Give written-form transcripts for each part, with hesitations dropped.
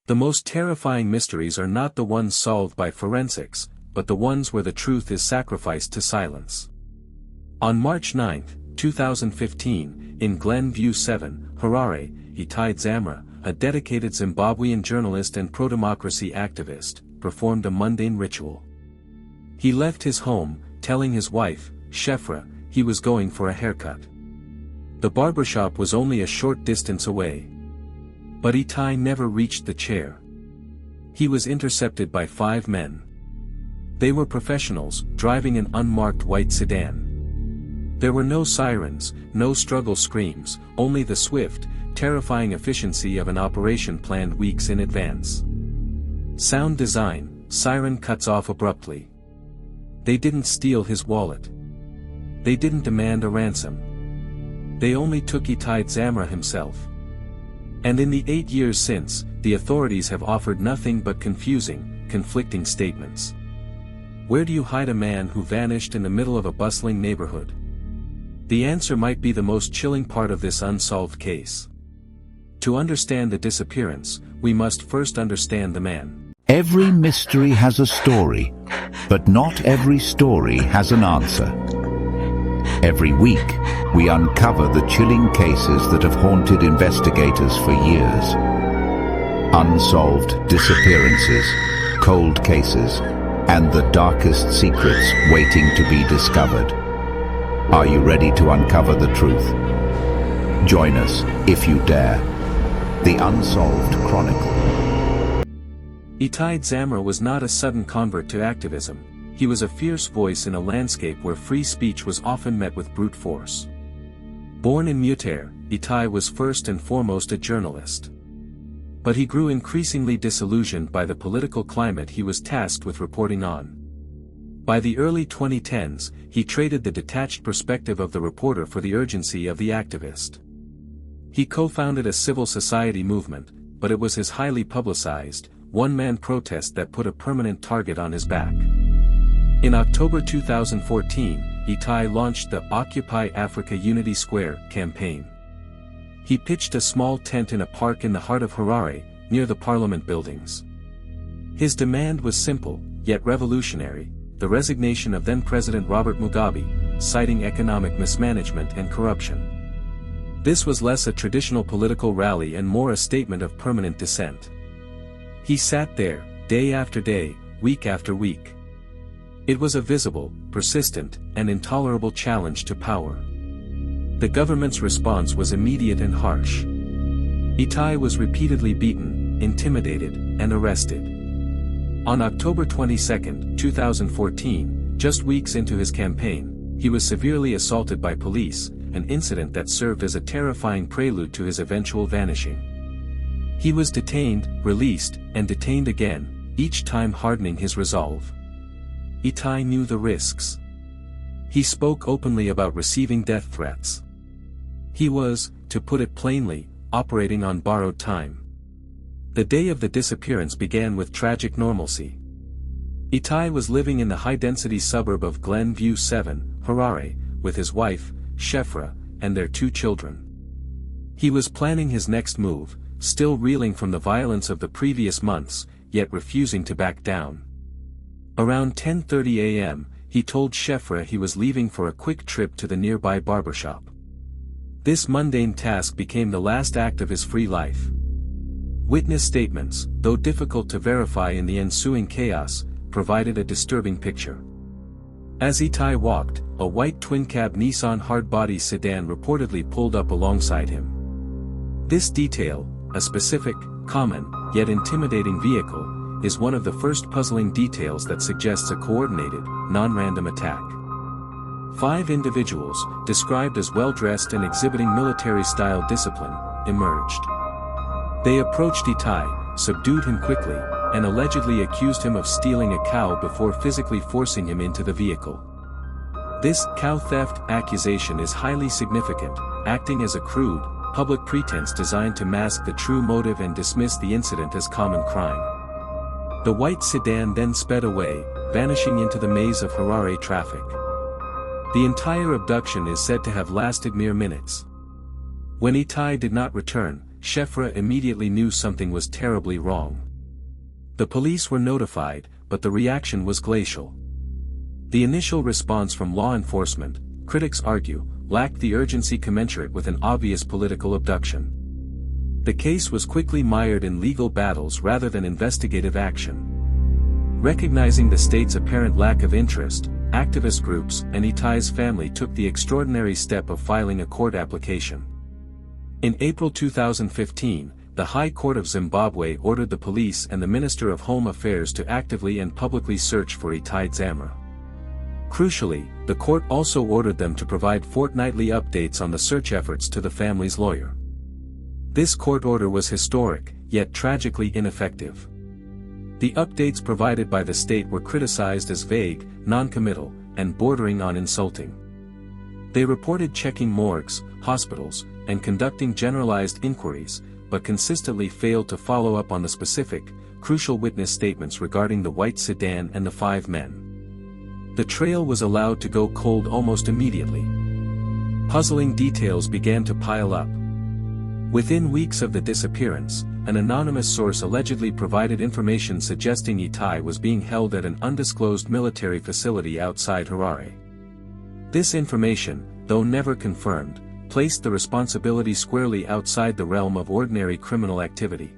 The most terrifying mysteries are not the ones solved by forensics, but the ones where the truth is sacrificed to silence. On March 9, 2015, in Glenview 7, Harare, Itai Dzamara, a dedicated Zimbabwean journalist and pro-democracy activist, performed a mundane ritual. He left his home, telling his wife, Shefra, he was going for a haircut. The barbershop was only a short distance away. But Itai never reached the chair. He was intercepted by 5 men. They were professionals, driving an unmarked white sedan. There were no sirens, no struggle screams, only the swift, terrifying efficiency of an operation planned weeks in advance. Sound design, siren cuts off abruptly. They didn't steal his wallet. They didn't demand a ransom. They only took Itai Dzamara himself. And in the 8 years since, the authorities have offered nothing but confusing, conflicting statements. Where do you hide a man who vanished in the middle of a bustling neighborhood? The answer might be the most chilling part of this unsolved case. To understand the disappearance, we must first understand the man. Every mystery has a story, but not every story has an answer. Every week, we uncover the chilling cases that have haunted investigators for years. Unsolved disappearances, cold cases, and the darkest secrets waiting to be discovered. Are you ready to uncover the truth? Join us, if you dare. The Unsolved Chronicle. Itai Dzamara was not a sudden convert to activism. He was a fierce voice in a landscape where free speech was often met with brute force. Born in Mutare, Itai was first and foremost a journalist. But he grew increasingly disillusioned by the political climate he was tasked with reporting on. By the early 2010s, he traded the detached perspective of the reporter for the urgency of the activist. He co-founded a civil society movement, but it was his highly publicized, one-man protest that put a permanent target on his back. In October 2014, Itai launched the Occupy Africa Unity Square campaign. He pitched a small tent in a park in the heart of Harare, near the parliament buildings. His demand was simple, yet revolutionary: the resignation of then-President Robert Mugabe, citing economic mismanagement and corruption. This was less a traditional political rally and more a statement of permanent dissent. He sat there, day after day, week after week. It was a visible, persistent, and intolerable challenge to power. The government's response was immediate and harsh. Itai was repeatedly beaten, intimidated, and arrested. On October 22, 2014, just weeks into his campaign, he was severely assaulted by police, an incident that served as a terrifying prelude to his eventual vanishing. He was detained, released, and detained again, each time hardening his resolve. Itai knew the risks. He spoke openly about receiving death threats. He was, to put it plainly, operating on borrowed time. The day of the disappearance began with tragic normalcy. Itai was living in the high-density suburb of Glenview 7, Harare, with his wife, Shefra, and their 2 children. He was planning his next move, still reeling from the violence of the previous months, yet refusing to back down. Around 10:30 a.m., he told Shefra he was leaving for a quick trip to the nearby barbershop. This mundane task became the last act of his free life. Witness statements, though difficult to verify in the ensuing chaos, provided a disturbing picture. As Itai walked, a white twin-cab Nissan hard-body sedan reportedly pulled up alongside him. This detail, a specific, common, yet intimidating vehicle, is one of the first puzzling details that suggests a coordinated, non-random attack. 5 individuals, described as well-dressed and exhibiting military-style discipline, emerged. They approached Itai, subdued him quickly, and allegedly accused him of stealing a cow before physically forcing him into the vehicle. This cow theft accusation is highly significant, acting as a crude, public pretense designed to mask the true motive and dismiss the incident as common crime. The white sedan then sped away, vanishing into the maze of Harare traffic. The entire abduction is said to have lasted mere minutes. When Itai did not return, Shefra immediately knew something was terribly wrong. The police were notified, but the reaction was glacial. The initial response from law enforcement, critics argue, lacked the urgency commensurate with an obvious political abduction. The case was quickly mired in legal battles rather than investigative action. Recognizing the state's apparent lack of interest, activist groups and Itai's family took the extraordinary step of filing a court application. In April 2015, the High Court of Zimbabwe ordered the police and the Minister of Home Affairs to actively and publicly search for Itai Dzamara. Crucially, the court also ordered them to provide fortnightly updates on the search efforts to the family's lawyer. This court order was historic, yet tragically ineffective. The updates provided by the state were criticized as vague, non-committal, and bordering on insulting. They reported checking morgues, hospitals, and conducting generalized inquiries, but consistently failed to follow up on the specific, crucial witness statements regarding the white sedan and the 5 men. The trail was allowed to go cold almost immediately. Puzzling details began to pile up. Within weeks of the disappearance, an anonymous source allegedly provided information suggesting Itai was being held at an undisclosed military facility outside Harare. This information, though never confirmed, placed the responsibility squarely outside the realm of ordinary criminal activity.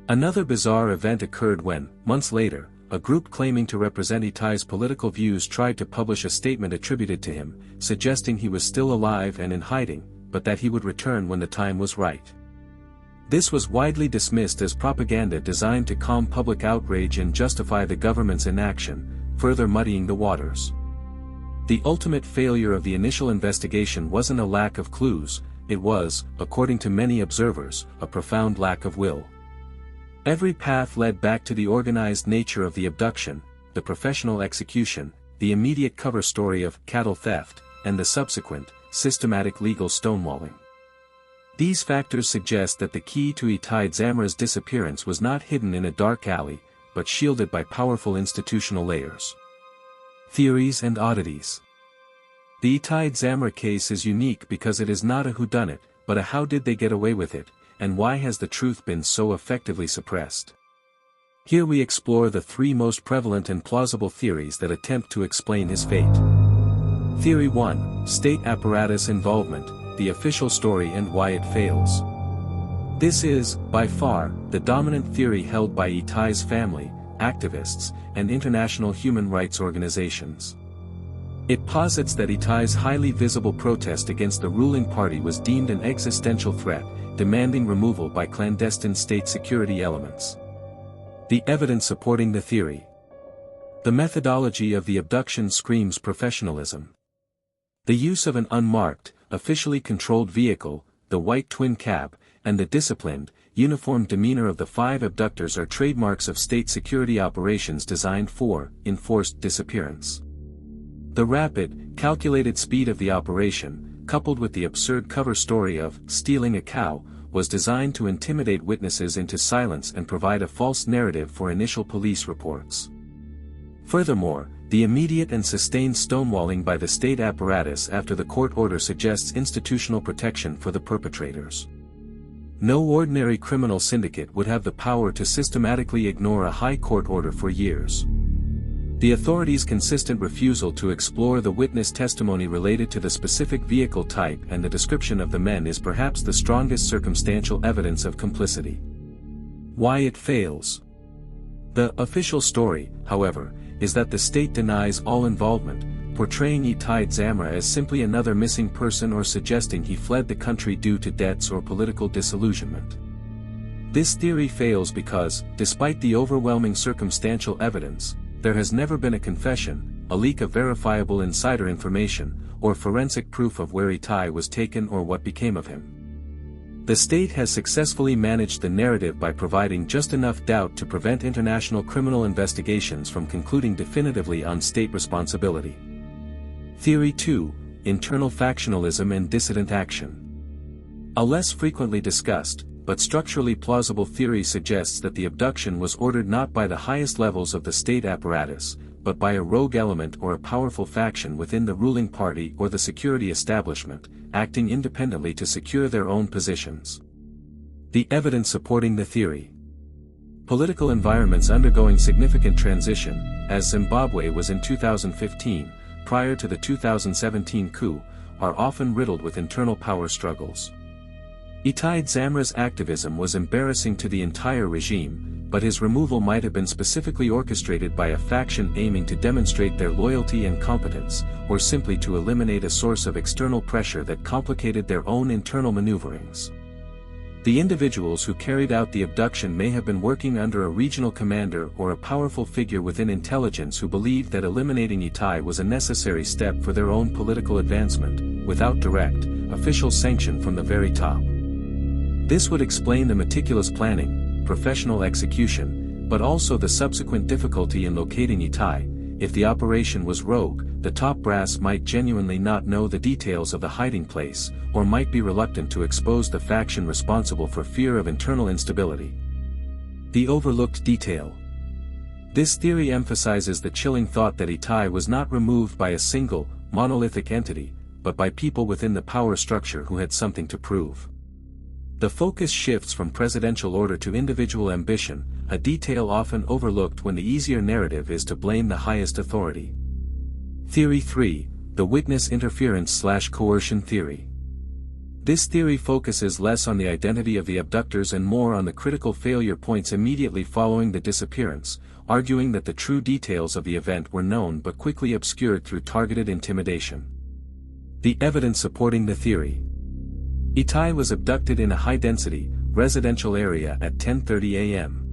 Another bizarre event occurred when, months later, a group claiming to represent Itai's political views tried to publish a statement attributed to him, suggesting he was still alive and in hiding, but that he would return when the time was right. This was widely dismissed as propaganda designed to calm public outrage and justify the government's inaction, further muddying the waters. The ultimate failure of the initial investigation wasn't a lack of clues, it was, according to many observers, a profound lack of will. Every path led back to the organized nature of the abduction, the professional execution, the immediate cover story of cattle theft, and the subsequent, systematic legal stonewalling. These factors suggest that the key to Itai Dzamara's disappearance was not hidden in a dark alley, but shielded by powerful institutional layers. Theories and oddities. The Itai Dzamara case is unique because it is not a whodunit, but a how did they get away with it, and why has the truth been so effectively suppressed? Here we explore the 3 most prevalent and plausible theories that attempt to explain his fate. Theory 1, State apparatus involvement, the official story and why it fails. This is, by far, the dominant theory held by Itai's family, activists, and international human rights organizations. It posits that Itai's highly visible protest against the ruling party was deemed an existential threat, demanding removal by clandestine state security elements. The evidence supporting the theory. The methodology of the abduction screams professionalism. The use of an unmarked, officially controlled vehicle, the white twin cab, and the disciplined, uniformed demeanor of the 5 abductors are trademarks of state security operations designed for enforced disappearance. The rapid, calculated speed of the operation, coupled with the absurd cover story of stealing a cow, was designed to intimidate witnesses into silence and provide a false narrative for initial police reports. Furthermore, the immediate and sustained stonewalling by the state apparatus after the court order suggests institutional protection for the perpetrators. No ordinary criminal syndicate would have the power to systematically ignore a high court order for years. The authorities' consistent refusal to explore the witness testimony related to the specific vehicle type and the description of the men is perhaps the strongest circumstantial evidence of complicity. Why it fails. The official story, however, is that the state denies all involvement, portraying Itai Dzamara as simply another missing person or suggesting he fled the country due to debts or political disillusionment. This theory fails because, despite the overwhelming circumstantial evidence, there has never been a confession, a leak of verifiable insider information, or forensic proof of where Itai was taken or what became of him. The state has successfully managed the narrative by providing just enough doubt to prevent international criminal investigations from concluding definitively on state responsibility. Theory 2, Internal factionalism and dissident action. A less frequently discussed, but structurally plausible theory suggests that the abduction was ordered not by the highest levels of the state apparatus, but by a rogue element or a powerful faction within the ruling party or the security establishment, acting independently to secure their own positions. The evidence supporting the theory. Political environments undergoing significant transition, as Zimbabwe was in 2015, prior to the 2017 coup, are often riddled with internal power struggles. Itai Dzamara's activism was embarrassing to the entire regime, but his removal might have been specifically orchestrated by a faction aiming to demonstrate their loyalty and competence, or simply to eliminate a source of external pressure that complicated their own internal maneuverings. The individuals who carried out the abduction may have been working under a regional commander or a powerful figure within intelligence who believed that eliminating Itai was a necessary step for their own political advancement, without direct, official sanction from the very top. This would explain the meticulous planning, professional execution, but also the subsequent difficulty in locating Itai. If the operation was rogue, the top brass might genuinely not know the details of the hiding place, or might be reluctant to expose the faction responsible for fear of internal instability. The overlooked detail. This theory emphasizes the chilling thought that Itai was not removed by a single, monolithic entity, but by people within the power structure who had something to prove. The focus shifts from presidential order to individual ambition, a detail often overlooked when the easier narrative is to blame the highest authority. Theory 3, the witness interference/coercion theory. This theory focuses less on the identity of the abductors and more on the critical failure points immediately following the disappearance, arguing that the true details of the event were known but quickly obscured through targeted intimidation. The evidence supporting the theory. Itai was abducted in a high-density, residential area at 10:30 a.m.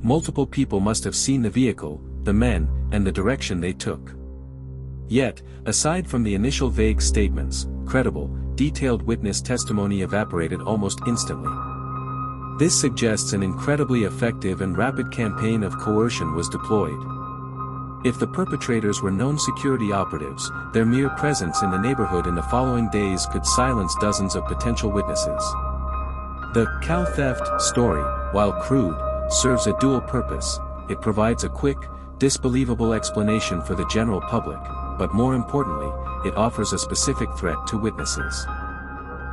Multiple people must have seen the vehicle, the men, and the direction they took. Yet, aside from the initial vague statements, credible, detailed witness testimony evaporated almost instantly. This suggests an incredibly effective and rapid campaign of coercion was deployed. If the perpetrators were known security operatives, their mere presence in the neighborhood in the following days could silence dozens of potential witnesses. The cow theft story, while crude, serves a dual purpose. It provides a quick, disbelievable explanation for the general public, but more importantly, it offers a specific threat to witnesses.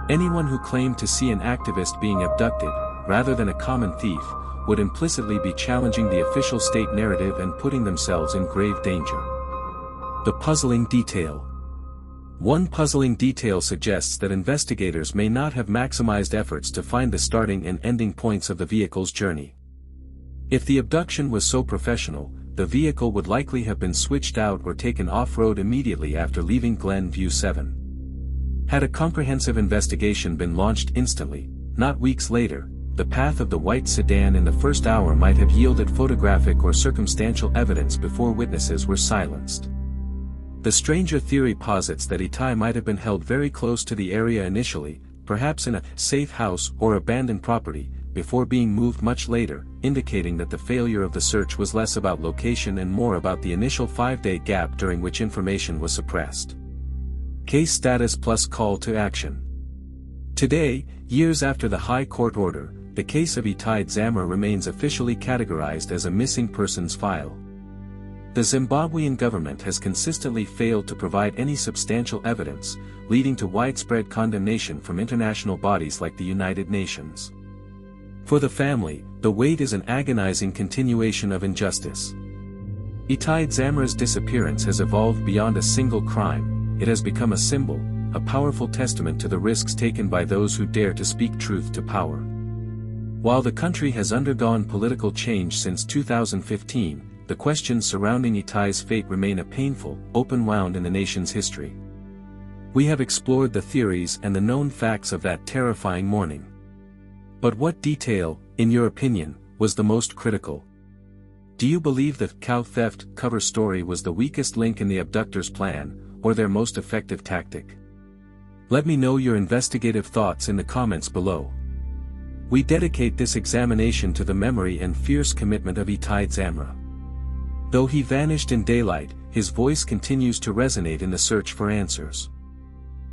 Anyone who claimed to see an activist being abducted, rather than a common thief, would implicitly be challenging the official state narrative and putting themselves in grave danger. The puzzling detail. One puzzling detail suggests that investigators may not have maximized efforts to find the starting and ending points of the vehicle's journey. If the abduction was so professional, the vehicle would likely have been switched out or taken off-road immediately after leaving Glen View 7. Had a comprehensive investigation been launched instantly, not weeks later, the path of the white sedan in the first hour might have yielded photographic or circumstantial evidence before witnesses were silenced. The stranger theory posits that Itai might have been held very close to the area initially, perhaps in a safe house or abandoned property, before being moved much later, indicating that the failure of the search was less about location and more about the initial 5-day gap during which information was suppressed. Case status plus call to action. Today, years after the High Court order, the case of Itai Dzamara remains officially categorized as a missing persons file. The Zimbabwean government has consistently failed to provide any substantial evidence, leading to widespread condemnation from international bodies like the United Nations. For the family, the wait is an agonizing continuation of injustice. Itai Dzamara's disappearance has evolved beyond a single crime. It has become a symbol, a powerful testament to the risks taken by those who dare to speak truth to power. While the country has undergone political change since 2015, the questions surrounding Itai's fate remain a painful, open wound in the nation's history. We have explored the theories and the known facts of that terrifying morning. But what detail, in your opinion, was the most critical? Do you believe the cow theft cover story was the weakest link in the abductors' plan, or their most effective tactic? Let me know your investigative thoughts in the comments below. We dedicate this examination to the memory and fierce commitment of Itai Dzamara. Though he vanished in daylight, his voice continues to resonate in the search for answers.